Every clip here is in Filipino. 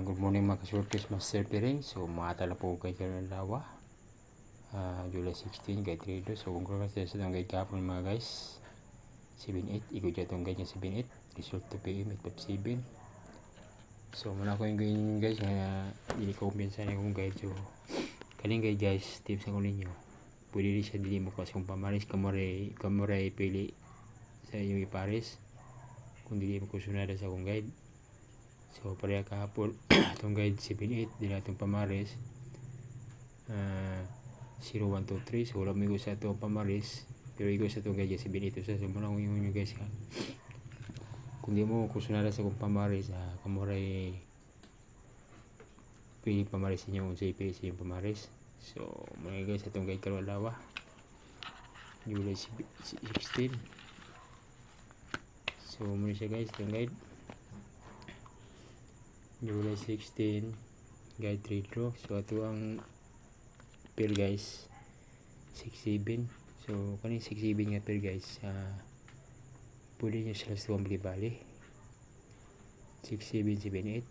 Good morning mga kasurpis, Master Piring. So maatala po kay Karen Lawa, July 16 kay Trido. So kung congratulations sa itong guide kahapon mga guys, 7-8, ikot dyan itong guide niya 7-8, result 2 PM at 5-7. So muna ko yung guide guys na hindi ko kumpiyansa na kong guide. So kaling guide guys, tips ako ninyo, pwede rin siya dili mo kasi kung pamaris kamuray pili sa inyong iparis kung dili mo kusunada sa akong guide. So pareha kahapon itong guide 7-8 din itong pamaris 0-1-2-3. So wala may sa itong pamaris pero igo sa itong guide 7-8. So muna kong yung guys ha, kung di mo kusunada sa akong pamaris kamuray pili pamaris niyo kung sa ipili sa yung pamaris. So mga guys itong guide karon lawa July 16. So muna siya guys itong guide July 16 guide 3 draw. So ato ang pair guys 6-7. So kaning 6-7 nga pair guys, pwede nyo sila sa bali 6-7, 7-8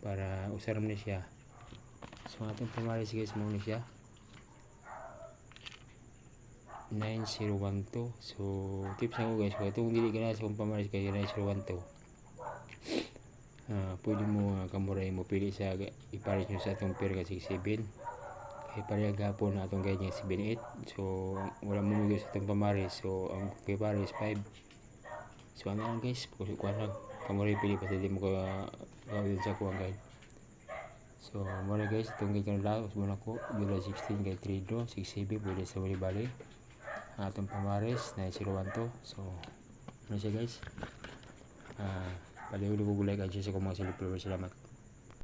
para usaram na siya. So atong pamaris guys mo na siya 9-0-1-2. So tips ako guys, kung itong dili ka na sa kong pamaris kaya 9-0-1-2, pwede mo kamuray mo pili sa iparis nyo sa atong pair ka 6-7 kay pareha gapon na atong guide niya 7-8. So wala mo migos sa atong pamaris. So ang paris 5. So ano lang guys, kuha lang kamuray pili pa sa di mo ka gawin sa kuha guide. So muna guys itong guide ka na muna ko July 16 kay 3 draw 6-7 pwede sa bali atong pamaris 9-0-1-2. So ano siya guys, paliw-liw ko gulay ka sa mga siliplower. Salamat.